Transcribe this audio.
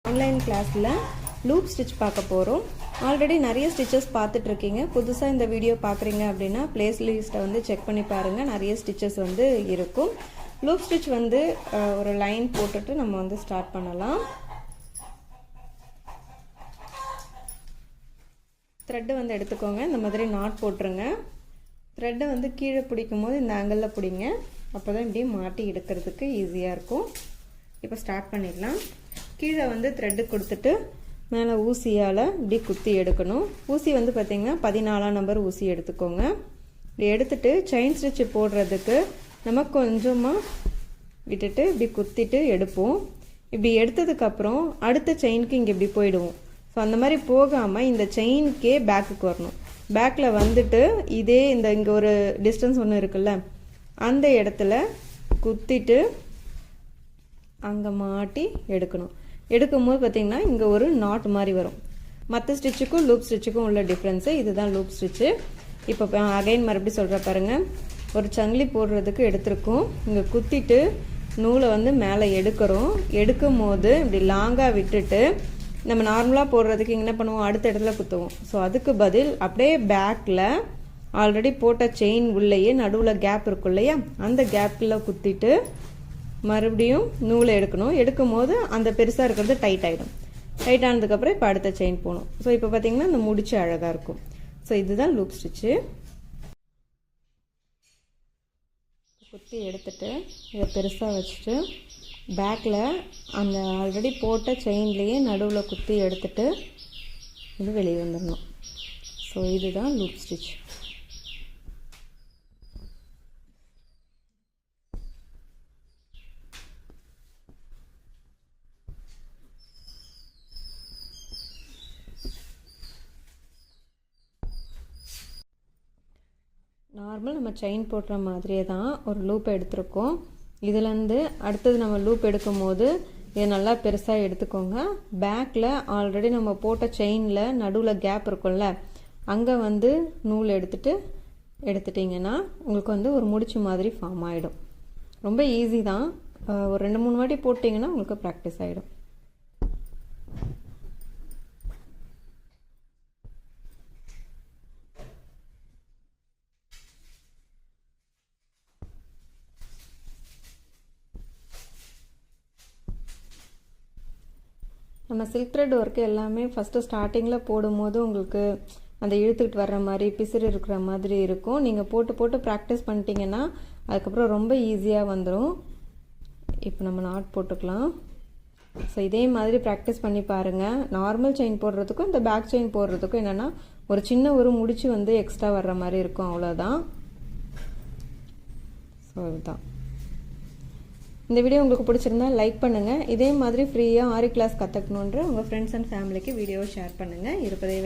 Online கிளாஸில் loop stitch பார்க்க போகிறோம். ஆல்ரெடி நிறைய ஸ்டிச்சஸ் பார்த்துட்ருக்கீங்க. புதுசாக இந்த வீடியோ பார்க்குறீங்க அப்படின்னா பிளேலிஸ்ட்டை வந்து செக் பண்ணி பாருங்கள். நிறைய ஸ்டிச்சஸ் வந்து இருக்கும். லூப் ஸ்டிச் வந்து ஒரு லைன் போட்டுட்டு நம்ம வந்து ஸ்டார்ட் பண்ணலாம். த்ரெட்டு வந்து எடுத்துக்கோங்க. இந்த மாதிரி நாட் போட்டுருங்க. த்ரெட்டை வந்து கீழே பிடிக்கும் போது இந்த ஆங்கிளில் பிடிங்க. அப்போ தான் இப்படி மாட்டி எடுக்கிறதுக்கு ஈஸியாக இருக்கும். இப்போ ஸ்டார்ட் பண்ணிடலாம். கீழே வந்து த்ரெட்டு கொடுத்துட்டு மேலே ஊசியால் இப்படி குத்தி எடுக்கணும். ஊசி வந்து பார்த்திங்கன்னா 14ஆம் நம்பர் ஊசி எடுத்துக்கோங்க. இப்படி எடுத்துட்டு செயின் ஸ்டிச்சு போடுறதுக்கு நம்ம கொஞ்சமாக விட்டுட்டு இப்படி குத்திட்டு எடுப்போம். இப்படி எடுத்ததுக்கப்புறம் அடுத்த செயினுக்கு இங்கே இப்படி போயிடுவோம். ஸோ அந்த மாதிரி போகாமல் இந்த செயினுக்கே பேக்குக்கு வரணும். பேக்கில் வந்துட்டு இதே இங்கே ஒரு டிஸ்டன்ஸ் ஒன்று இருக்குல்ல, அந்த இடத்துல குத்திட்டு அங்கே மாட்டி எடுக்கணும். எடுக்கும்போது பார்த்திங்கன்னா இங்கே ஒரு நாட் மாதிரி வரும். மற்ற ஸ்டிச்சுக்கும் லூப் ஸ்டிச்சுக்கும் உள்ள டிஃப்ரென்ஸு இதுதான் லூப் ஸ்டிச்சு. இப்போ அகைன் மறுபடியும் சொல்கிற பாருங்கள். ஒரு சங்கிலி போடுறதுக்கு எடுத்துருக்கோம். இங்கே குத்திட்டு நூலை வந்து மேலே எடுக்கிறோம். எடுக்கும் போது இப்படி லாங்காக விட்டுட்டு நம்ம நார்மலாக போடுறதுக்கு என்ன பண்ணுவோம், அடுத்த இடத்துல குத்துவோம். ஸோ அதுக்கு பதில் அப்படியே பேக்கில் ஆல்ரெடி போட்ட செயின் உள்ளேயே நடுவில் கேப் இருக்கும் இல்லையா, அந்த கேப்பில் குத்திட்டு மறுபடியும் நூலை எடுக்கணும். எடுக்கும் போது அந்த பெருசாக இருக்கிறது டைட் ஆகிடும். டைட் ஆனதுக்கப்புறம் இப்போ அடுத்த செயின் போகணும். ஸோ இப்போ பார்த்திங்கன்னா இந்த முடிச்சு அழகாக இருக்கும். ஸோ இதுதான் லூப் ஸ்டிச்சு. குத்தி எடுத்துட்டு இதை பெருசாக வச்சுட்டு பேக்கில் அந்த ஆல்ரெடி போட்ட செயின்லேயே நடுவில் குத்தி எடுத்துட்டு இது வெளியே வந்துடணும். ஸோ இதுதான் லூப் ஸ்டிச். நார்மல் நம்ம செயின் போடுற மாதிரியே தான் ஒரு லூப் எடுத்திருக்கோம். இதுலேருந்து அடுத்தது நம்ம லூப் எடுக்கும் போது இதை நல்லா பெருசாக எடுத்துக்கோங்க. பேக்கில் ஆல்ரெடி நம்ம போட்ட செயினில் நடுவில் கேப் இருக்கும்ல, அங்கே வந்து நூல் எடுத்துட்டிங்கன்னா உங்களுக்கு வந்து ஒரு முடிச்சு மாதிரி ஃபார்ம் ஆகிடும். ரொம்ப ஈஸி தான். ஒரு 2-3 வாட்டி போட்டிங்கன்னா உங்களுக்கு ப்ராக்டிஸ் ஆகிடும். நம்ம சில்க் த்ரெட் ஒர்க்கு எல்லாமே ஃபஸ்ட்டு ஸ்டார்டிங்கில் போடும்போது உங்களுக்கு அந்த இழுத்துக்கிட்டு வர்ற மாதிரி பிசிறு இருக்கிற மாதிரி இருக்கும். நீங்கள் போட்டு ப்ராக்டிஸ் பண்ணிட்டீங்கன்னா அதுக்கப்புறம் ரொம்ப ஈஸியாக வந்துடும். இப்போ நம்ம நாட் போட்டுக்கலாம். ஸோ இதே மாதிரி ப்ராக்டிஸ் பண்ணி பாருங்கள். நார்மல் செயின் போடுறதுக்கும் இந்த பேக் செயின் போடுறதுக்கும் என்னென்னா ஒரு சின்ன ஒரு முடிச்சு வந்து எக்ஸ்ட்ரா வர்ற மாதிரி இருக்கும், அவ்வளோதான். ஸோ இதுதான். இந்த வீடியோ உங்களுக்கு பிடிச்சிருந்தா லைக் பண்ணுங்கள். இதே மாதிரி ஃப்ரீயாக ஆரி கிளாஸ் கற்றுக்கணுன்ற உங்கள் ஃப்ரெண்ட்ஸ் அண்ட் ஃபேமிலிக்கு வீடியோவை ஷேர் பண்ணுங்கள். இருப்பதை